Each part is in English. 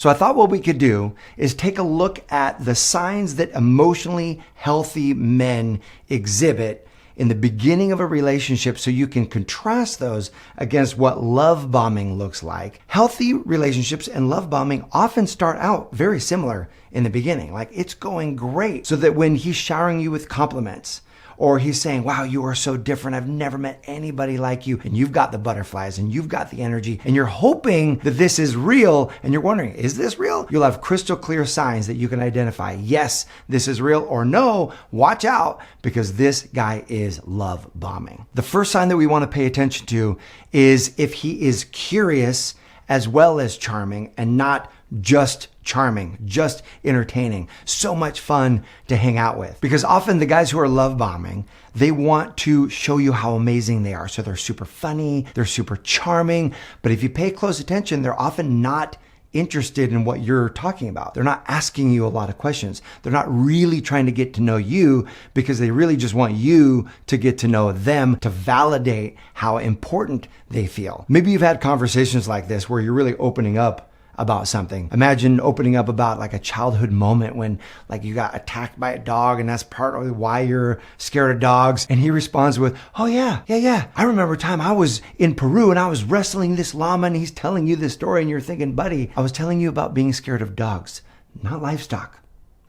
So I thought what we could do is take a look at the signs that emotionally healthy men exhibit in the beginning of a relationship so you can contrast those against what love bombing looks like. Healthy relationships and love bombing often start out very similar in the beginning. Like, it's going great. So that when he's showering you with compliments, or he's saying, wow, you are so different, I've never met anybody like you, and you've got the butterflies and you've got the energy, and you're hoping that this is real, and you're wondering, is this real? You'll have crystal clear signs that you can identify. Yes, this is real, or no, watch out, because this guy is love bombing. The first sign that we want to pay attention to is if he is curious as well as charming, and not just charming, just entertaining, so much fun to hang out with. Because often the guys who are love bombing, they want to show you how amazing they are. So they're super funny, they're super charming, but if you pay close attention, they're often not interested in what you're talking about. They're not asking you a lot of questions. They're not really trying to get to know you, because they really just want you to get to know them, to validate how important they feel. Maybe you've had conversations like this where you're really opening up about something. Imagine opening up about like a childhood moment when like you got attacked by a dog, and that's partly why you're scared of dogs. And he responds with, oh yeah. I remember a time I was in Peru and I was wrestling this llama, and he's telling you this story, and you're thinking, buddy, I was telling you about being scared of dogs, not livestock.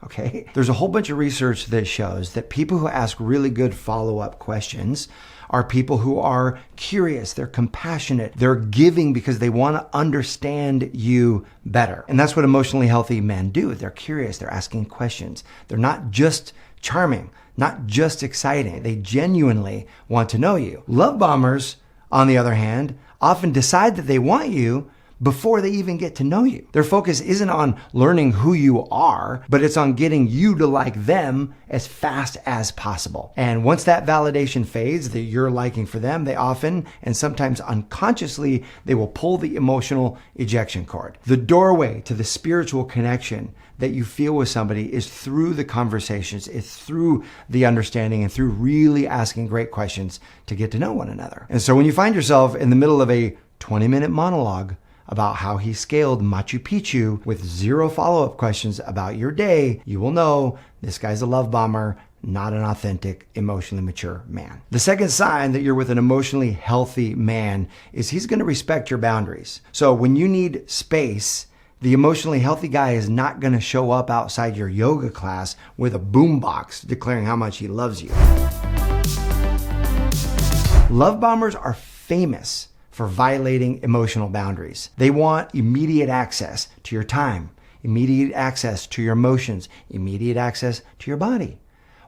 Okay? There's a whole bunch of research that shows that people who ask really good follow-up questions are people who are curious, they're compassionate, they're giving because they want to understand you better. And that's what emotionally healthy men do. They're curious, they're asking questions. They're not just charming, not just exciting. They genuinely want to know you. Love bombers, on the other hand, often decide that they want you before they even get to know you. Their focus isn't on learning who you are, but it's on getting you to like them as fast as possible. And once that validation fades, that you're liking for them, they often, and sometimes unconsciously, they will pull the emotional ejection cord. The doorway to the spiritual connection that you feel with somebody is through the conversations, it's through the understanding, and through really asking great questions to get to know one another. And so when you find yourself in the middle of a 20-minute monologue about how he scaled Machu Picchu with zero follow-up questions about your day, you will know this guy's a love bomber, not an authentic, emotionally mature man. The second sign that you're with an emotionally healthy man is he's going to respect your boundaries. So when you need space, the emotionally healthy guy is not going to show up outside your yoga class with a boombox declaring how much he loves you. Love bombers are famous for violating emotional boundaries. They want immediate access to your time, immediate access to your emotions, immediate access to your body.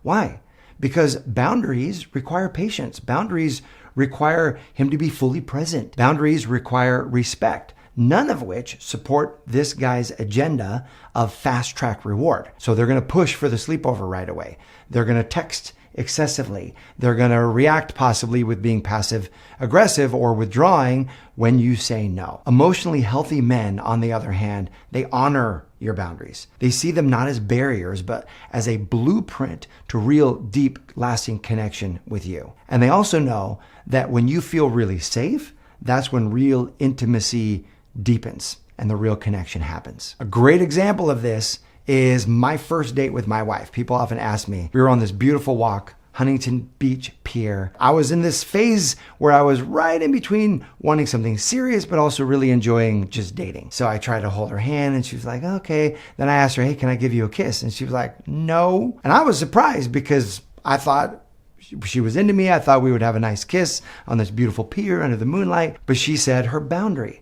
Why? Because boundaries require patience. Boundaries require him to be fully present. Boundaries require respect, none of which support this guy's agenda of fast track reward. So they're going to push for the sleepover right away. They're going to text excessively. They're going to react possibly with being passive aggressive or withdrawing when you say no. Emotionally healthy men, on the other hand, they honor your boundaries. They see them not as barriers, but as a blueprint to real, deep, lasting connection with you. And they also know that when you feel really safe, that's when real intimacy deepens and the real connection happens. A great example of this is my first date with my wife. People often ask me, we were on this beautiful walk, Huntington Beach Pier. I was in this phase where I was right in between wanting something serious, but also really enjoying just dating. So I tried to hold her hand and she was like, okay. Then I asked her, hey, can I give you a kiss? And she was like, no. And I was surprised because I thought she was into me. I thought we would have a nice kiss on this beautiful pier under the moonlight. But she said her boundary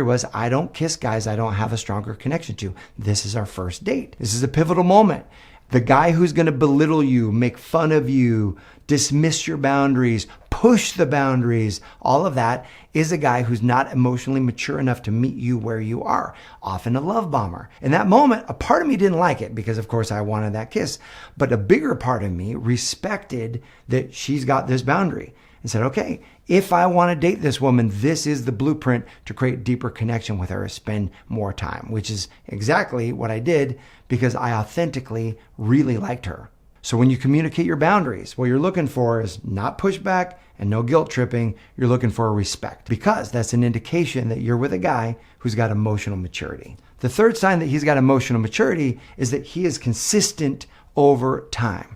was, I don't kiss guys I don't have a stronger connection to. This is our first date. This is a pivotal moment. The guy who's going to belittle you, make fun of you, dismiss your boundaries, push the boundaries, all of that is a guy who's not emotionally mature enough to meet you where you are. Often a love bomber. In that moment, a part of me didn't like it because, of course, I wanted that kiss. But a bigger part of me respected that she's got this boundary and said, okay, if I want to date this woman, this is the blueprint to create deeper connection with her, spend more time, which is exactly what I did because I authentically really liked her. So when you communicate your boundaries, what you're looking for is not pushback and no guilt tripping. You're looking for a respect, because that's an indication that you're with a guy who's got emotional maturity. The third sign that he's got emotional maturity is that he is consistent over time.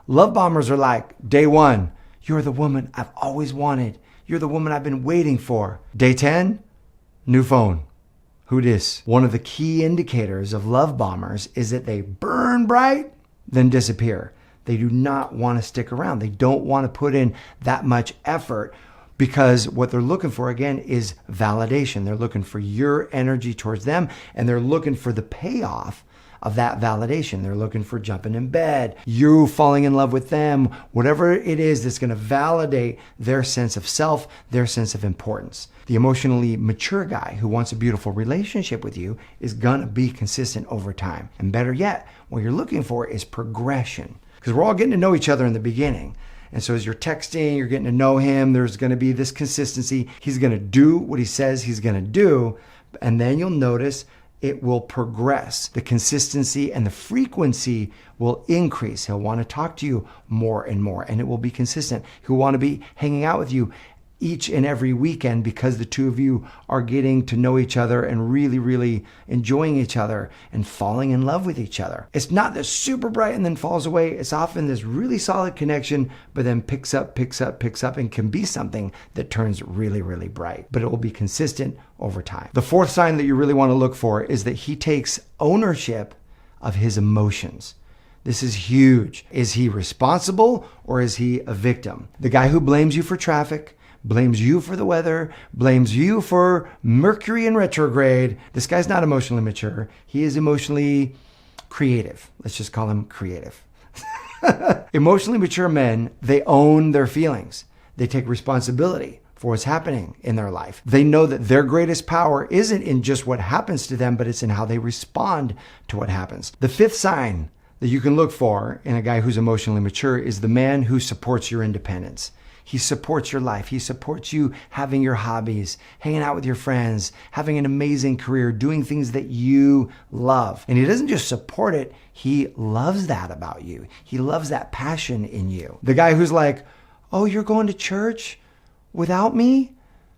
Love bombers are like, day 1, you're the woman I've always wanted. You're the woman I've been waiting for. Day 10, new phone. Who dis? One of the key indicators of love bombers is that they burn bright, then disappear. They do not want to stick around. They don't want to put in that much effort, because what they're looking for, again, is validation. They're looking for your energy towards them, and they're looking for the payoff of that validation. They're looking for jumping in bed, you falling in love with them, whatever it is that's going to validate their sense of self, their sense of importance. The emotionally mature guy who wants a beautiful relationship with you is going to be consistent over time. And better yet, what you're looking for is progression, because we're all getting to know each other in the beginning. And so as you're texting, you're getting to know him, there's going to be this consistency. He's going to do what he says he's going to do, and then you'll notice it will progress. The consistency and the frequency will increase. He'll want to talk to you more and more, and it will be consistent. He'll want to be hanging out with you each and every weekend, because the two of you are getting to know each other and really, really enjoying each other and falling in love with each other. It's not this super bright and then falls away. It's often this really solid connection, but then picks up, and can be something that turns really, really bright. But it will be consistent over time. The fourth sign that you really want to look for is that he takes ownership of his emotions. This is huge. Is he responsible, or is he a victim? The guy who blames you for traffic, blames you for the weather, blames you for Mercury in retrograde. This guy's not emotionally mature. He is emotionally creative. Let's just call him creative. Emotionally mature men, they own their feelings. They take responsibility for what's happening in their life. They know that their greatest power isn't in just what happens to them, but it's in how they respond to what happens. The fifth sign that you can look for in a guy who's emotionally mature is the man who supports your independence. He supports your life. He supports you having your hobbies, hanging out with your friends, having an amazing career, doing things that you love. And he doesn't just support it, he loves that about you. He loves that passion in you. The guy who's like, oh, you're going to church without me?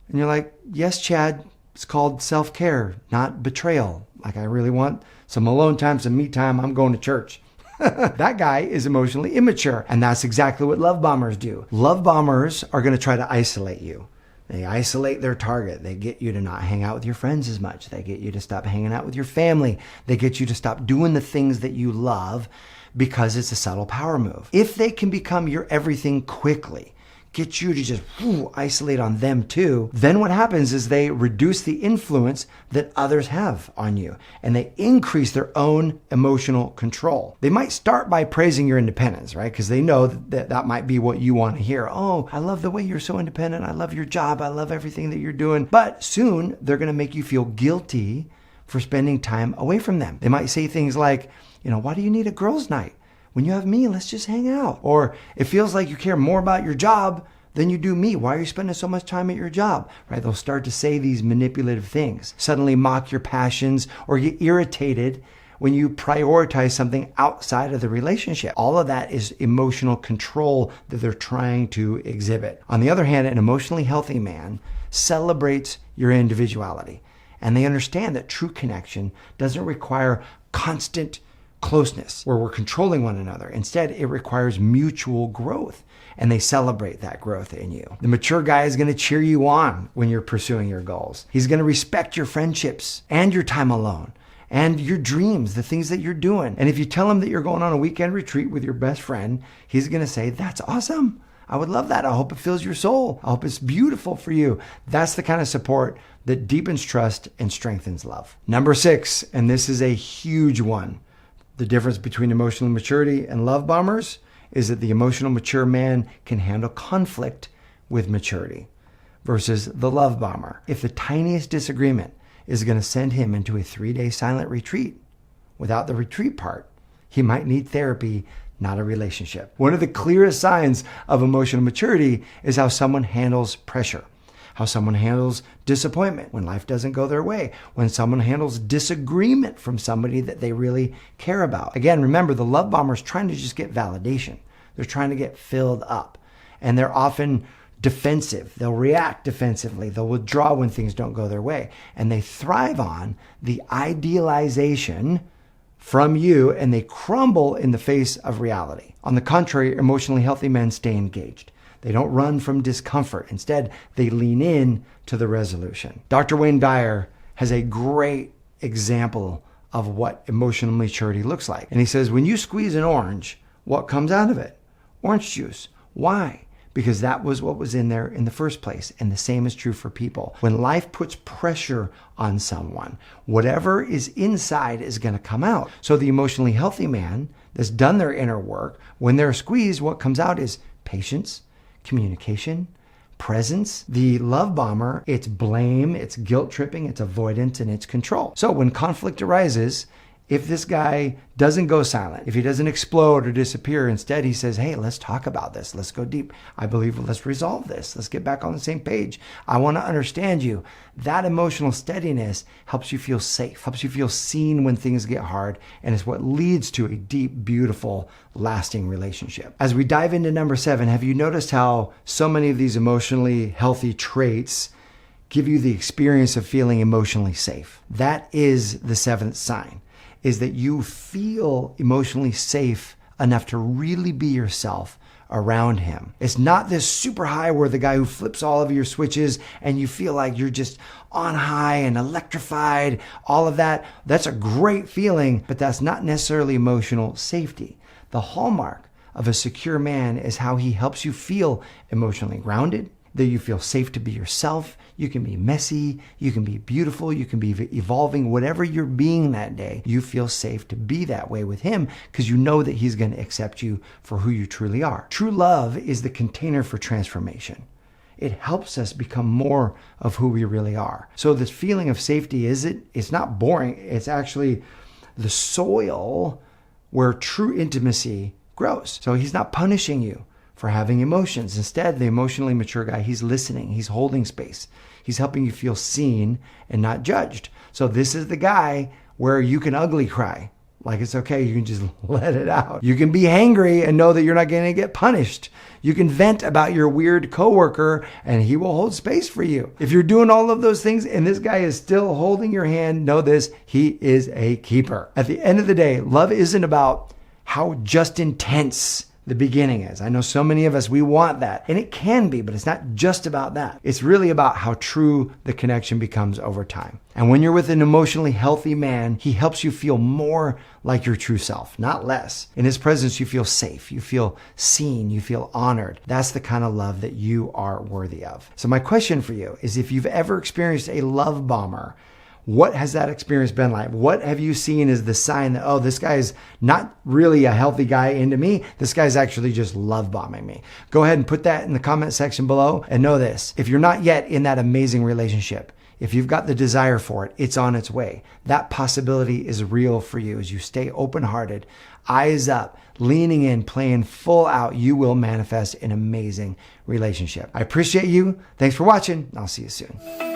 And you're like, yes, Chad, it's called self-care, not betrayal. Like, I really want some alone time, some me time. I'm going to church. That guy is emotionally immature. And that's exactly what love bombers do. Love bombers are going to try to isolate you. They isolate their target. They get you to not hang out with your friends as much. They get you to stop hanging out with your family. They get you to stop doing the things that you love, because it's a subtle power move. If they can become your everything quickly, get you to just isolate on them too, then what happens is they reduce the influence that others have on you, and they increase their own emotional control. They might start by praising your independence, right? Because they know that might be what you want to hear. Oh, I love the way you're so independent. I love your job. I love everything that you're doing. But soon they're going to make you feel guilty for spending time away from them. They might say things like, why do you need a girls' night? When you have me, let's just hang out. Or it feels like you care more about your job than you do me. Why are you spending so much time at your job? Right? They'll start to say these manipulative things, suddenly mock your passions, or get irritated when you prioritize something outside of the relationship. All of that is emotional control that they're trying to exhibit. On the other hand, an emotionally healthy man celebrates your individuality, and they understand that true connection doesn't require constant closeness where we're controlling one another. Instead, it requires mutual growth, and they celebrate that growth in you. The mature guy is going to cheer you on when you're pursuing your goals. He's going to respect your friendships and your time alone and your dreams, the things that you're doing. And if you tell him that you're going on a weekend retreat with your best friend, he's going to say, that's awesome. I would love that. I hope it fills your soul. I hope it's beautiful for you. That's the kind of support that deepens trust and strengthens love. Number 6, and this is a huge one. The difference between emotional maturity and love bombers is that the emotional mature man can handle conflict with maturity versus the love bomber. If the tiniest disagreement is going to send him into a 3-day silent retreat, without the retreat part, he might need therapy, not a relationship. One of the clearest signs of emotional maturity is how someone handles pressure, how someone handles disappointment when life doesn't go their way, when someone handles disagreement from somebody that they really care about. Again, remember, the love bomber is trying to just get validation. They're trying to get filled up, and they're often defensive. They'll react defensively. They'll withdraw when things don't go their way, and they thrive on the idealization from you, and they crumble in the face of reality. On the contrary, emotionally healthy men stay engaged. They don't run from discomfort. Instead, they lean in to the resolution. Dr. Wayne Dyer has a great example of what emotional maturity looks like. And he says, when you squeeze an orange, what comes out of it? Orange juice. Why? Because that was what was in there in the first place. And the same is true for people. When life puts pressure on someone, whatever is inside is going to come out. So the emotionally healthy man that's done their inner work, when they're squeezed, what comes out is patience, communication, presence. The love bomber, it's blame, it's guilt tripping, it's avoidance, and it's control. So when conflict arises, if this guy doesn't go silent, if he doesn't explode or disappear, instead he says, hey, let's talk about this. Let's go deep. I believe let's resolve this. Let's get back on the same page. I want to understand you. That emotional steadiness helps you feel safe, helps you feel seen when things get hard, and is what leads to a deep, beautiful, lasting relationship. As we dive into number 7, have you noticed how so many of these emotionally healthy traits give you the experience of feeling emotionally safe? That is the 7th sign, is that you feel emotionally safe enough to really be yourself around him. It's not this super high where the guy who flips all of your switches and you feel like you're just on high and electrified, all of that. That's a great feeling, but that's not necessarily emotional safety. The hallmark of a secure man is how he helps you feel emotionally grounded, that you feel safe to be yourself. You can be messy, you can be beautiful, you can be evolving, whatever you're being that day, you feel safe to be that way with him because you know that he's going to accept you for who you truly are. True love is the container for transformation. It helps us become more of who we really are. So this feeling of safety, it's not boring. It's actually the soil where true intimacy grows. So he's not punishing you for having emotions. Instead, the emotionally mature guy, he's listening, he's holding space. He's helping you feel seen and not judged. So this is the guy where you can ugly cry. Like it's okay, you can just let it out. You can be hangry and know that you're not going to get punished. You can vent about your weird coworker and he will hold space for you. If you're doing all of those things and this guy is still holding your hand, know this, he is a keeper. At the end of the day, love isn't about how just intense the beginning is. I know so many of us, we want that. And it can be, but it's not just about that. It's really about how true the connection becomes over time. And when you're with an emotionally healthy man, he helps you feel more like your true self, not less. In his presence, you feel safe, you feel seen, you feel honored. That's the kind of love that you are worthy of. So my question for you is, if you've ever experienced a love bomber, what has that experience been like? What have you seen as the sign that, oh, this guy is not really a healthy guy into me. This guy's actually just love bombing me. Go ahead and put that in the comment section below and know this. If you're not yet in that amazing relationship, if you've got the desire for it, it's on its way. That possibility is real for you as you stay open-hearted, eyes up, leaning in, playing full out. You will manifest an amazing relationship. I appreciate you. Thanks for watching. I'll see you soon.